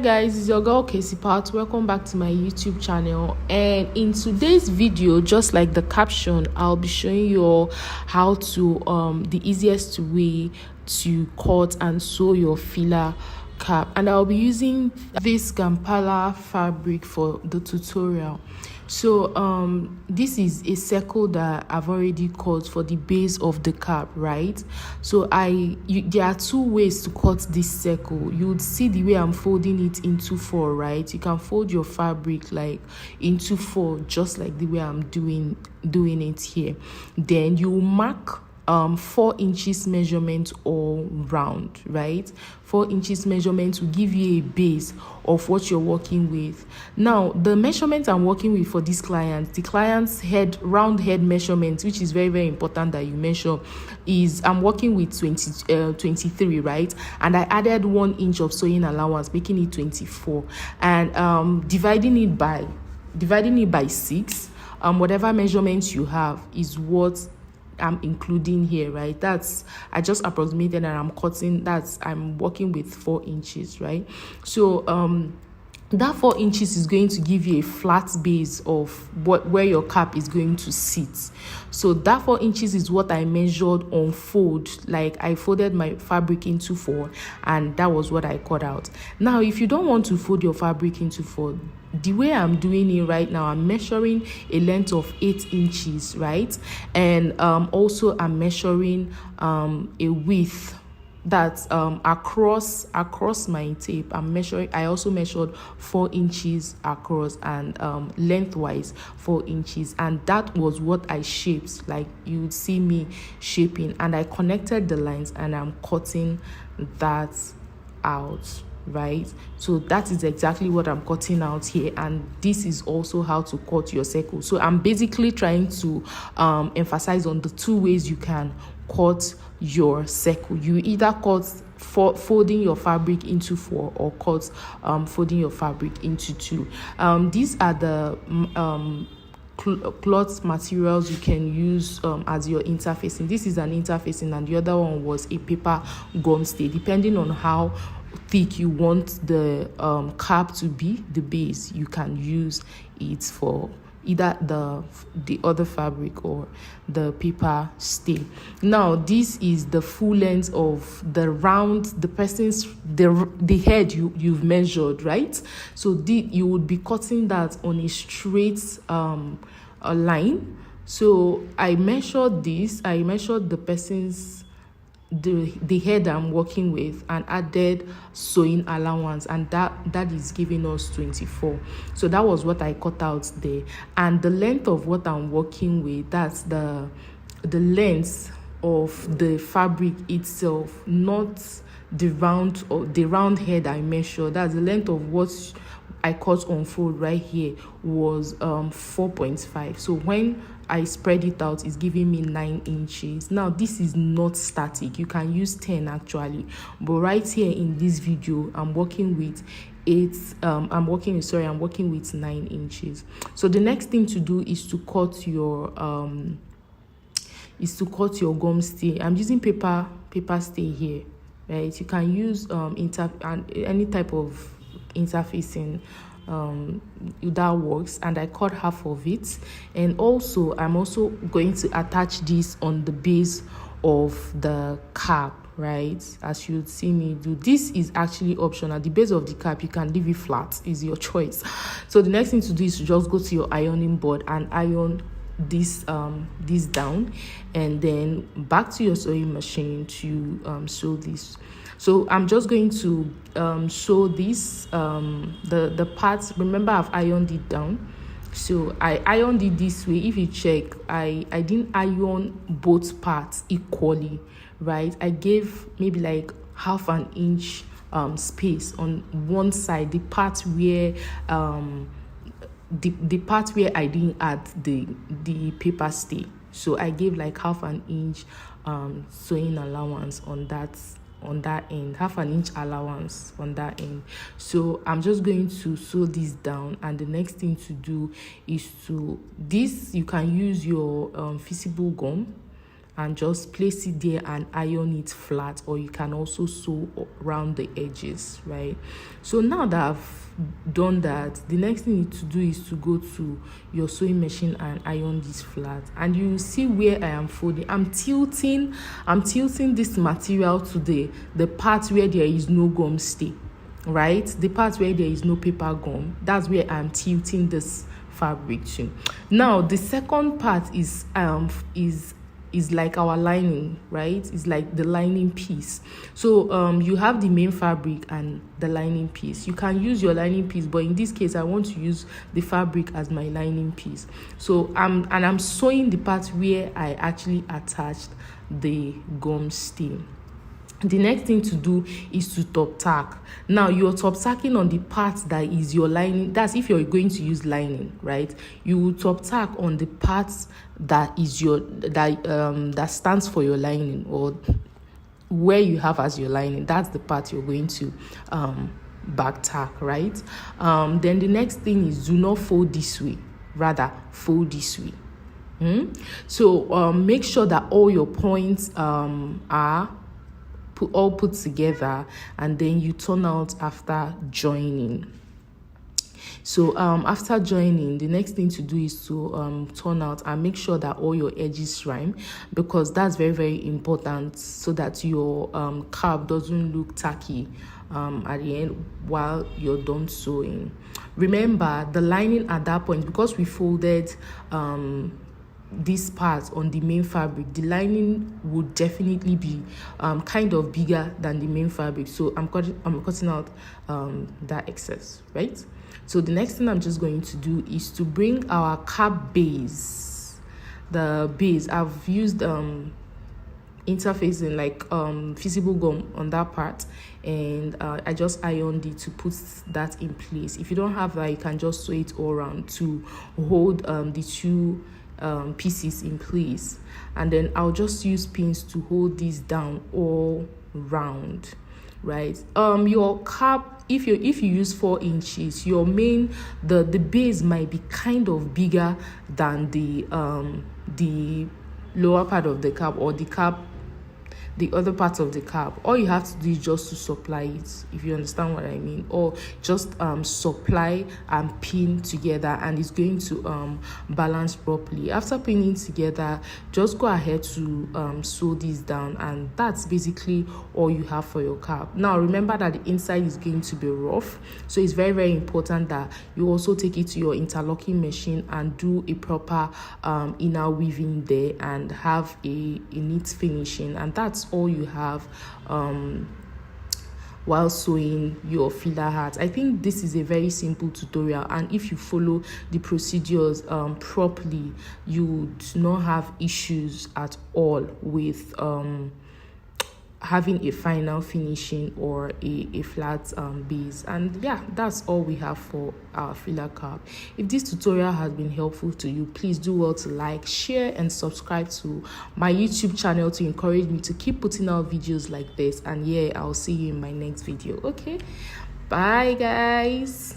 guys, it's your girl KCEEPAT. Welcome back to my YouTube channel, and in today's video, just like the caption, I'll be showing you all how to the easiest way to cut and sew your FILA cap, and I'll be using this Kampala fabric for the tutorial. So this is a circle that I've already cut for the base of the cap, right? So there are two ways to cut this circle. You would see the way I'm folding it into four, right? You can fold your fabric like into four, just like the way I'm doing it here. Then you mark 4 inches measurement all round, right? 4 inches measurement will give you a base of what you're working with. Now, the measurement I'm working with for this client, the client's round head measurement, which is very, very important that you measure, is I'm working with 23, right? And I added 1 inch of sewing allowance, making it 24, and dividing it by 6. Whatever measurements you have is what I'm including here, right? I just approximated, and I'm working with 4 inches, right? So that 4 inches is going to give you a flat base of where your cap is going to sit. So that 4 inches is what I measured on fold. Like, I folded my fabric into 4, and that was what I cut out. Now, if you don't want to fold your fabric into 4, the way I'm doing it right now, I'm measuring a length of 8 inches, right? And also I'm measuring a width that's across my tape. I also measured 4 inches across, and lengthwise 4 inches, and that was what I shaped. Like, you would see me shaping, and I connected the lines, and I'm cutting that out, right? So that is exactly what I'm cutting out here, and this is also how to cut your circle. So I'm basically trying to emphasize on the two ways you can cut your circle. You either cut folding your fabric into 4, or cut folding your fabric into 2. These are the cloth materials you can use as your interfacing. This is an interfacing, and the other one was a paper gum stay. Depending on how thick you want the cap to be, the base, you can use it for either the other fabric or the paper stay. Now, this is the full length of the head you've measured, right? So you would be cutting that on a straight a line. So I measured the head I'm working with, and added sewing allowance, and that is giving us 24. So that was what I cut out there. And the length of what I'm working with, that's the length of the fabric itself, not the round head I measured. That's the length of what I cut on fold right here, was 4.5. So when I spread it out, it's giving me 9 inches. Now, this is not static. You can use 10 actually, but right here in this video, I'm working with 9 inches. So the next thing to do is to cut your gum stay. I'm using paper stay here, right? You can use any type of interfacing that works, and I cut half of it. And also, I'm also going to attach this on the base of the cap, right? As you would see me do. This is actually optional. The base of the cap, you can leave it flat, is your choice. So the next thing to do is to just go to your ironing board and iron this down, and then back to your sewing machine to sew this. So I'm just going to sew this the parts. Remember, I've ironed it down, so I ironed it this way. If you check, I didn't iron both parts equally, right? I gave maybe like half an inch space on one side, the part where the part where I didn't add the paper stay. So I gave like half an inch sewing allowance on that end, half an inch allowance on that end. So I'm just going to sew this down, and the next thing to do is you can use your fixable gum and just place it there and iron it flat, or you can also sew around the edges, right? So now that I've done that, the next thing you need to do is to go to your sewing machine and iron this flat. And you see where I am folding, I'm tilting this material to the part where there is no gum stay, right? The part where there is no paper gum, that's where I'm tilting this fabric to. Now the second part is like our lining, right? It's like the lining piece. So you have the main fabric and the lining piece. You can use your lining piece, but in this case I want to use the fabric as my lining piece. So I'm sewing the part where I actually attached the gum stay. The next thing to do is to top tack. Now you're top tacking on the part that is your lining. That's if you're going to use lining, right? You will top tack on the parts that is your that stands for your lining, or where you have as your lining. That's the part you're going to back tack, right? Then the next thing is, do not fold this way, rather fold this way. So make sure that all your points are all put together, and then you turn out after joining. So after joining, the next thing to do is to turn out and make sure that all your edges rhyme, because that's very, very important, so that your cap doesn't look tacky at the end while you're done sewing. Remember, the lining at that point, because we folded this part on the main fabric, the lining would definitely be kind of bigger than the main fabric. So I'm cutting out that excess, right? So the next thing I'm just going to do is to bring our cap base. The base, I've used interfacing like visible gum on that part, and I just ironed it to put that in place. If you don't have that, you can just sew it all around to hold the two pieces in place, and then I'll just use pins to hold this down all round, right? Your cap, if you use 4 inches, your main the base might be kind of bigger than the lower part of the cap, or the other parts of the cap. All you have to do is just to supply it, if you understand what I mean, or just supply and pin together, and it's going to balance properly. After pinning together, just go ahead to sew this down, and that's basically all you have for your cap. Now remember that the inside is going to be rough, so it's very, very important that you also take it to your interlocking machine and do a proper inner weaving there and have a neat finishing, and that's all you have while sewing your FILA hat. I think this is a very simple tutorial, and if you follow the procedures properly, you would not have issues at all with having a final finishing or a flat base. And yeah, that's all we have for our FILA cap. If this tutorial has been helpful to you, please do well to like, share, and subscribe to my YouTube channel to encourage me to keep putting out videos like this. And yeah, I'll see you in my next video. Okay, bye guys.